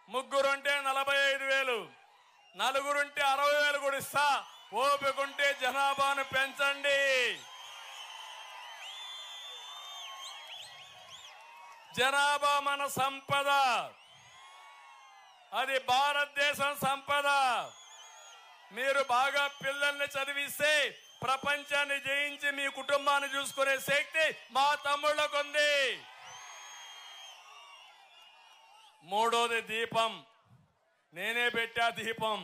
ముగ్గురుంటే 45,000, నలుగురుంటే 60,000 కూడా ఇస్తా. ఓపికంటే జనాభాను పెంచండి. జనాభా మన సంపద, అది భారతదేశం సంపద. మీరు బాగా పిల్లల్ని చదివిస్తే ప్రపంచాన్ని జయించి మీ కుటుంబాన్ని చూసుకునే శక్తి మా తమ్ముళ్ళకు ఉంది. మూడోది దీపం. నేనే పెట్టా దీపం.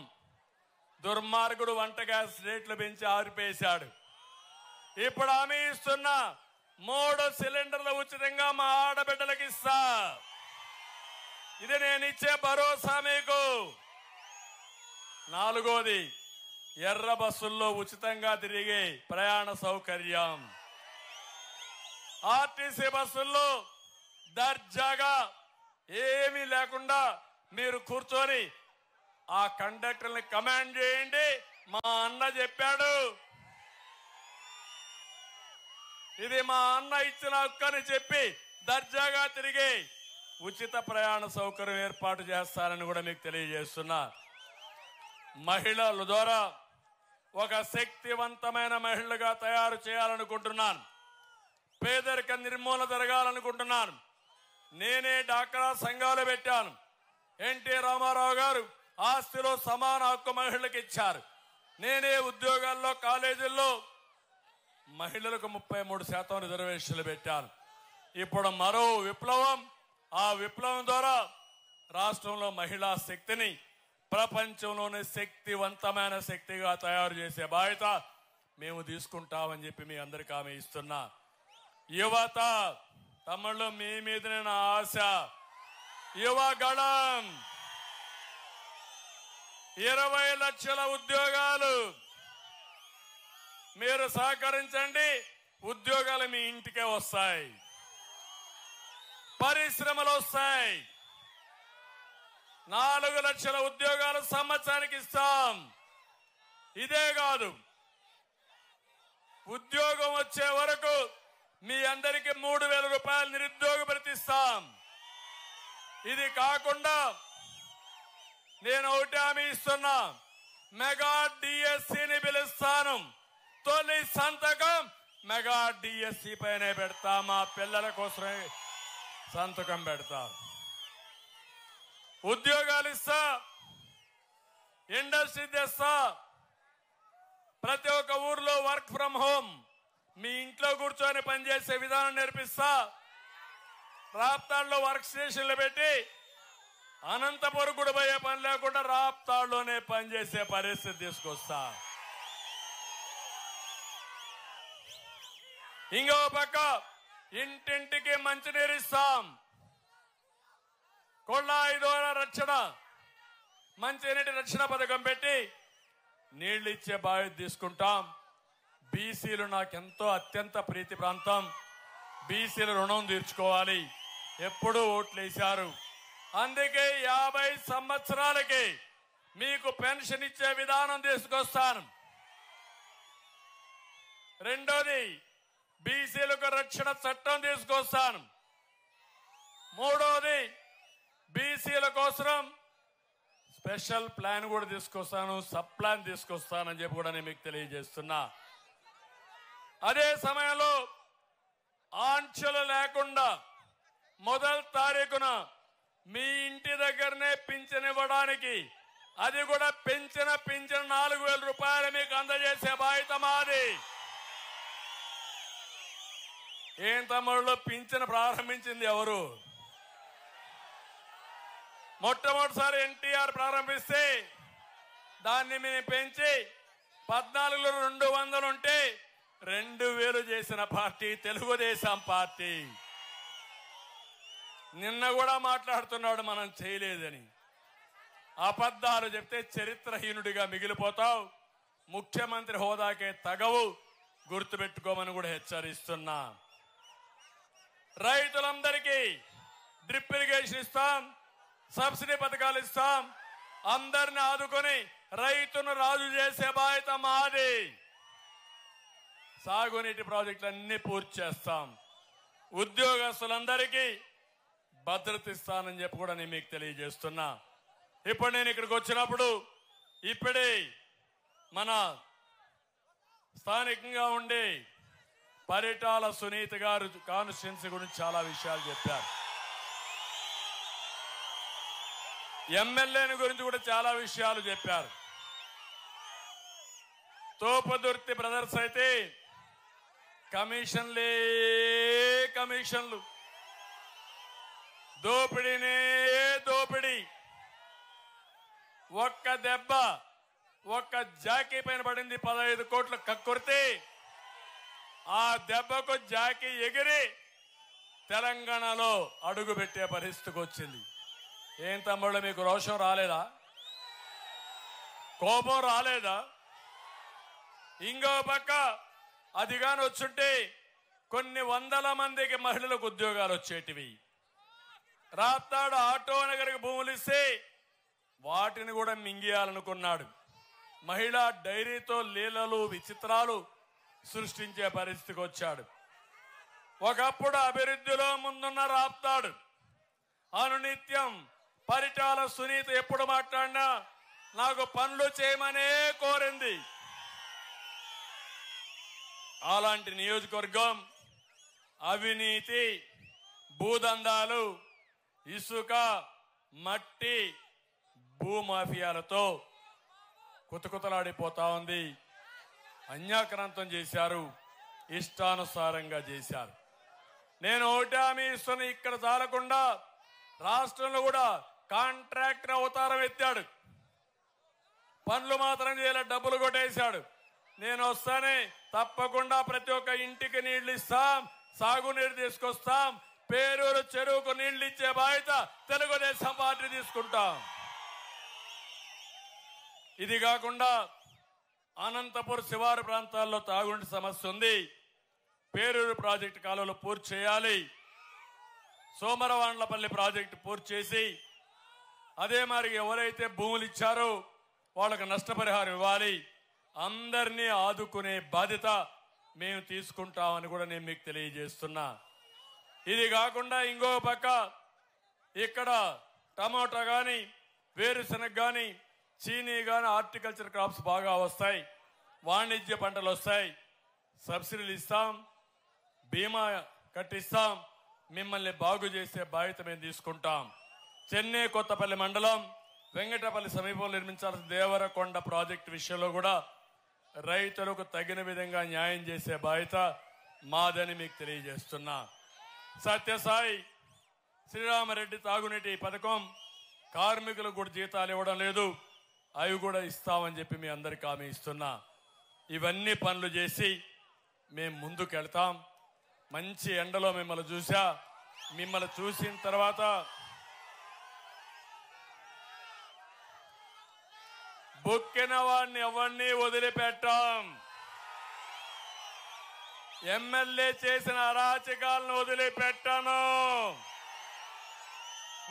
దుర్మార్గుడు వంట గ్యాస్ రేట్లు పెంచి ఆరిపేశాడు. ఇప్పుడు హామీ ఇస్తున్నా, 3 సిలిండర్లు ఉచితంగా మా ఆడబిడ్డలకు ఇస్తా. ఇది నేను ఇచ్చే భరోసా మీకు. నాలుగోది, ఎర్ర బస్సుల్లో ఉచితంగా తిరిగే ప్రయాణ సౌకర్యం. ఆర్టీసీ బస్సుల్లో దర్జాగా ఏమీ లేకుండా మీరు కూర్చొని ఆ కండక్టర్ని కమాండ్ చేయండి. మా అన్న చెప్పాడు, ఇది మా అన్న ఇచ్చిన హక్కు అని చెప్పి దర్జాగా తిరిగే ఉచిత ప్రయాణ సౌకర్యం ఏర్పాటు చేస్తారని కూడా మీకు తెలియజేస్తున్నా. మహిళల ద్వారా ఒక శక్తివంతమైన మహిళగా తయారు చేయాలనుకుంటున్నాను. పేదరిక నిర్మూలన జరగాలనుకుంటున్నాను. నేనే డాక్రా సంఘాలు పెట్టాను. ఎన్టీ రామారావు గారు ఆస్తిలో సమాన హక్కు మహిళలకు ఇచ్చారు. నేనే ఉద్యోగాల్లో, కాలేజీల్లో మహిళలకు 33% రిజర్వేషన్లు పెట్టాను. ఇప్పుడు మరో విప్లవం. ఆ విప్లవం ద్వారా రాష్ట్రంలో మహిళా శక్తిని ప్రపంచంలోనే శక్తివంతమైన శక్తిగా తయారు చేసే బాధ్యత మేము తీసుకుంటామని చెప్పి మీ అందరికీ హామీ ఇస్తున్నా. యువత, తమ్ముళ్ళు, మీ మీదనే నా ఆశ. యువగళం 20 లక్షల ఉద్యోగాలు. మీరు సహకరించండి, ఉద్యోగాలు మీ ఇంటికే వస్తాయి, పరిశ్రమలు వస్తాయి. 4 లక్షల ఉద్యోగాలు సంవత్సరానికి ఇస్తాం. ఇదే కాదు, ఉద్యోగం వచ్చే వరకు మీ అందరికీ 3,000 రూపాయలు నిరుద్యోగ భృతి ఇస్తాం. ఇది కాకుండా నేను ఒకటి హామీ ఇస్తున్నా, మెగా డిఎస్సిని పిలుస్తాను. తొలి సంతకం మెగా డిఎస్సి పైనే పెడతా. మా పిల్లల కోసమే సంతకం పెడతా. ఉద్యోగాలు ఇస్తా, ఇండస్ట్రీ తెస్తా. ప్రతి ఒక్క ఊర్లో వర్క్ ఫ్రం హోమ్, మీ ఇంట్లో కూర్చొని పనిచేసే విధానం నేర్పిస్తా. రాప్తాడులో వర్క్ స్టేషన్లు పెట్టి అనంతపురం కూడా పోయే పని లేకుండా రాప్తాడులోనే పనిచేసే పరిస్థితి తీసుకొస్తా. ఇంకో పక్క ఇంటింటికి మంచినీరు ఇస్తాం. కొళాయి ద్వారా రక్షణ, మంచినీటి రక్షణ పథకం పెట్టి నీళ్లు ఇచ్చే బాధ్యత తీసుకుంటాం. బీసీలు నాకెంతో అత్యంత ప్రీతి ప్రాంతం. బీసీల రుణం తీర్చుకోవాలి. ఎప్పుడూ ఓట్లు వేశారు. అందుకే 50 సంవత్సరాలకి మీకు పెన్షన్ ఇచ్చే విధానం తీసుకొస్తాను. రెండోది, బీసీలకు రక్షణ చట్టం తీసుకొస్తాను. మూడోది, బీసీల కోసం స్పెషల్ ప్లాన్ కూడా తీసుకొస్తాను, సబ్ ప్లాన్ తీసుకొస్తానని చెప్పి కూడా నేను మీకు తెలియజేస్తున్నా. అదే సమయంలో ఆంక్షలు లేకుండా మొదటి తారీఖున మీ ఇంటి దగ్గరనే పింఛన్ ఇవ్వడానికి అది కూడా పెంచిన 4,000 రూపాయలు మీకు అందజేసే బాధ్యత మాది. ఏం తమ్ముళ్ళు, పింఛను ప్రారంభించింది ఎవరు? మొట్టమొదటిసారి ఎన్టీఆర్ ప్రారంభిస్తే దాన్ని మేము పెంచి 14లో 200 ఉంటే 2,000 చేసిన పార్టీ తెలుగుదేశం పార్టీ. నిన్న కూడా మాట్లాడుతున్నాడు మనం చేయలేదని. అబద్ధాలు చెప్తే చరిత్రహీనుడిగా మిగిలిపోతావు. ముఖ్యమంత్రి హోదాకే తగవు, గుర్తుపెట్టుకోమని కూడా హెచ్చరిస్తున్నా. రైతులందరికీ డ్రిప్ ఇరిగేషన్ ఇస్తాం, సబ్సిడీ పథకాలు ఇస్తాం. అందరిని ఆదుకొని రైతును రాజు చేసే బాధ్యత మాది. సాగునీటి ప్రాజెక్టులన్నీ పూర్తి చేస్తాం. ఉద్యోగస్తులందరికీ భద్రత ఇస్తానని చెప్పి కూడా నేను మీకు తెలియజేస్తున్నా. ఇప్పుడు నేను ఇక్కడికి వచ్చినప్పుడు ఇప్పుడే మన స్థానికంగా ఉండే పరిటాల సునీత గారు కాన్స్టిట్యున్సీ గురించి చాలా విషయాలు చెప్పారు. ఎమ్మెల్యేని గురించి కూడా చాలా విషయాలు చెప్పారు. తోపుదుర్తి బ్రదర్స్ అయితే కమిషన్లే కమిషన్లు, దోపిడీనే దోపిడీ. ఒక్క దెబ్బ ఒక్క జాకీ పైన పడింది 15 కోట్లు కక్కుర్తి. ఆ దెబ్బకు జాకీ ఎగిరి తెలంగాణలో అడుగు పెట్టే పరిస్థితికి వచ్చింది. ఏం తమ్ముళ్ళు, మీకు రోషం రాలేదా? కోపం రాలేదా? ఇంకో పక్క అదిగాని వచ్చుంటే కొన్ని వందల మందికి మహిళలకు ఉద్యోగాలు వచ్చేటివి. రాప్తాడు ఆటో నగర్కి భూములు ఇస్తే వాటిని కూడా మింగేయాలనుకున్నాడు. మహిళా డైరీతో లీలలు విచిత్రాలు సృష్టించే పరిస్థితికి వచ్చాడు. ఒకప్పుడు అభివృద్ధిలో ముందున్న రాప్తాడు అనునిత్యం పరిటాల సునీత ఎప్పుడు మాట్లాడినా నాకు పనులు చేయమనే కోరింది. అలాంటి నియోజకవర్గం అవినీతి, భూదందాలు, ఇసుక, మట్టి, భూమాఫియాలతో కుతకుతలాడిపోతా ఉంది. అన్యాక్రాంతం చేశారు, ఇష్టానుసారంగా చేశారు. నేను ఒకటి హామీ ఇస్తున్న, ఇక్కడ చాలకుండా రాష్ట్రంలో కూడా కాంట్రాక్టర్ అవతారం ఎత్తాడు. పనులు మాత్రం చేయలే, డబ్బులు కొట్టేశాడు. నేను వస్తానే తప్పకుండా ప్రతి ఒక్క ఇంటికి నీళ్లు ఇస్తాం, సాగునీరు తీసుకొస్తాం, పేరూరు చెరువుకు నీళ్లు ఇచ్చే బాధ్యత తెలుగుదేశం పార్టీ తీసుకుంటాం. ఇది కాకుండా అనంతపూర్ శివారు ప్రాంతాల్లో తాగునీటి సమస్య ఉంది. పేరూరు ప్రాజెక్టు కాలువలు పూర్తి చేయాలి. సోమరవాండ్లపల్లి ప్రాజెక్టు పూర్తి చేసి అదే మరి ఎవరైతే భూములు ఇచ్చారో వాళ్ళకు నష్టపరిహారం ఇవ్వాలి. అందరినీ ఆదుకునే బాధ్యత మేము తీసుకుంటామని కూడా నేను మీకు తెలియజేస్తున్నా. ఇది కాకుండా ఇంకో పక్క ఇక్కడ టమాటా కానీ, వేరుశనగ కానీ, చీనీ కానీ, హార్టికల్చర్ క్రాప్స్ బాగా వస్తాయి, వాణిజ్య పంటలు వస్తాయి. సబ్సిడీలు ఇస్తాం, బీమా కట్టిస్తాం, మిమ్మల్ని బాగు చేసే బాధ్యత మేము తీసుకుంటాం. చెన్నై కొత్తపల్లి మండలం వెంకటపల్లి సమీపంలో నిర్మించాల్సిన దేవరకొండ ప్రాజెక్టు విషయంలో కూడా రైతులకు తగిన విధంగా న్యాయం చేసే బాధ్యత మాదని మీకు తెలియజేస్తున్నా. సత్యసాయి శ్రీరామరెడ్డి తాగునీటి పథకం కార్మికులకు కూడా జీతాలు ఇవ్వడం లేదు, అవి కూడా ఇస్తామని చెప్పి మీ అందరికీ హామీ ఇస్తున్నా. ఇవన్నీ పనులు చేసి మేము ముందుకు వెళ్తాం. మంచి ఎండలో మిమ్మల్ని చూసా, మిమ్మల్ని చూసిన తర్వాత బొక్కిన వాడిని ఎవరిని వదిలిపెట్టాం. ఎమ్మెల్యే చేసిన అరాచకాలను వదిలిపెట్టాను.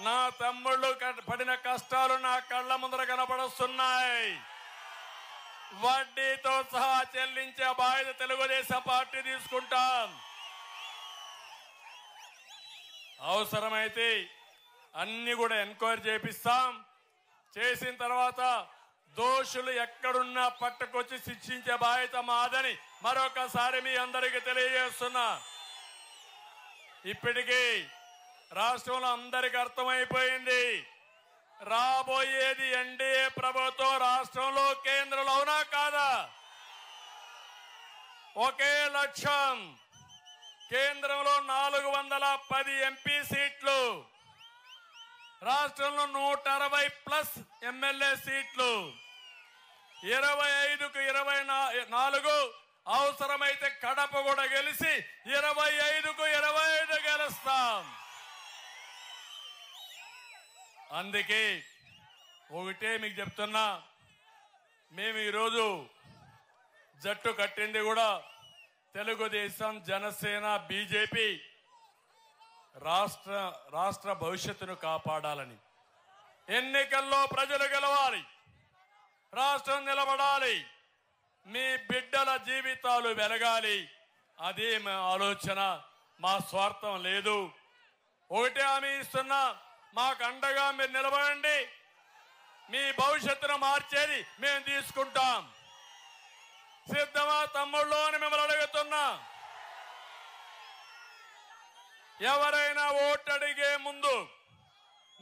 నా తమ్ముళ్ళు పడిన కష్టాలు నా కళ్ళ ముందర కనపడుస్తున్నాయి. వడ్డీతో సహా చెల్లించే బాధ్యత తెలుగుదేశం పార్టీ తీసుకుంటాం. అవసరమైతే అన్ని కూడా ఎంక్వైరీ చేపిస్తాం. చేసిన తర్వాత దోషులు ఎక్కడున్నా పట్టుకొచ్చి శిక్షించే బాధ్యత మాదని మరొకసారి మీ అందరికీ తెలియజేస్తున్నా. ఇప్పటికీ రాష్ట్రంలో అందరికీ అర్థమైపోయింది, రాబోయేది ఎన్డీఏ ప్రభుత్వం రాష్ట్రంలో కేంద్రంలో, అవునా కాదా? ఒకే లక్ష్యం, కేంద్రంలో 410 ఎంపీ సీట్లు, రాష్ట్రంలో 160+ ఎమ్మెల్యే సీట్లు, 25కు 24, అవసరమైతే కడప కూడా గెలిచి 25కు 25 గెలుస్తాం. అందుకే ఒకటే మీకు చెప్తున్నా, మేము ఈరోజు జట్టు కట్టింది కూడా తెలుగుదేశం, జనసేన, బీజేపీ రాష్ట్ర భవిష్యత్తును కాపాడాలని. ఎన్నికల్లో ప్రజలు గెలవాలి, రాష్ట్రం నిలబడాలి, మీ బిడ్డల జీవితాలు వెలగాలి. అదే మా ఆలోచన, మా స్వార్థం లేదు. ఒకటే హామీ ఇస్తున్నా, మాకు అండగా మీరు నిలబడండి, మీ భవిష్యత్తును మార్చేది మేము తీసుకుంటాం. సిద్ధమా తమ్ముళ్ళు అని మిమ్మల్ని అడుగుతున్నా. ఎవరైనా ఓటు అడిగే ముందు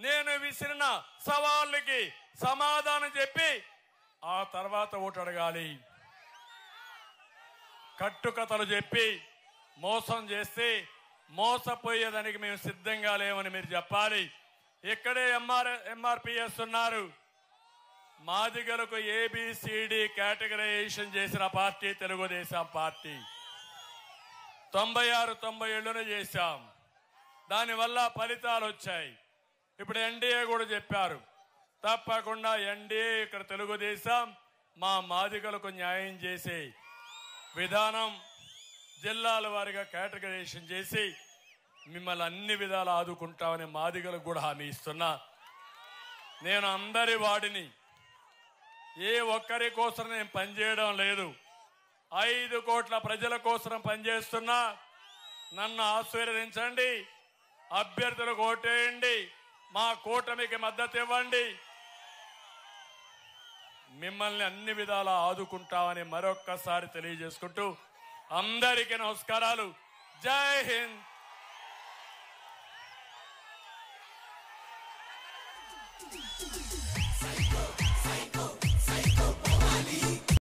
నేను విసిరిన సవాళ్ళకి సమాధానం చెప్పి ఆ తర్వాత ఓటు అడగాలి. కట్టుకథలు చెప్పి మోసం చేస్తే మోసపోయేదానికి మేము సిద్ధంగా లేవని మీరు చెప్పాలి. ఇక్కడే ఎంఆర్పిఎస్ ఉన్నారు. మాదిగలకు ఏబిసిడి కేటగరైజేషన్ చేసిన పార్టీ తెలుగుదేశం పార్టీ. 96, 97 చేశాం. దానివల్ల ఫలితాలు వచ్చాయి. ఇప్పుడు ఎన్డీఏ కూడా చెప్పారు, తప్పకుండా ఎన్డీఏ ఇక్కడ తెలుగుదేశం మా మాదిగలకు న్యాయం చేసే విధానం, జిల్లాల వారీగా కేటగరైజేషన్ చేసి మిమ్మల్ని అన్ని విధాలు ఆదుకుంటామని మాదిగలకు కూడా హామీ ఇస్తున్నా. నేను అందరి వాడిని, ఏ ఒక్కరి కోసం నేను పనిచేయడం లేదు. 5 కోట్ల ప్రజల కోసం పనిచేస్తున్నా. నన్ను ఆశీర్వదించండి, అభ్యర్థులకు ఓటేయండి, మా కూటమికి మద్దతు ఇవ్వండి. మిమ్మల్ని అన్ని విధాలా ఆదుకుంటామని మరొక్కసారి తెలియజేసుకుంటూ అందరికీ నమస్కారాలు. జై హింద్. Psycho.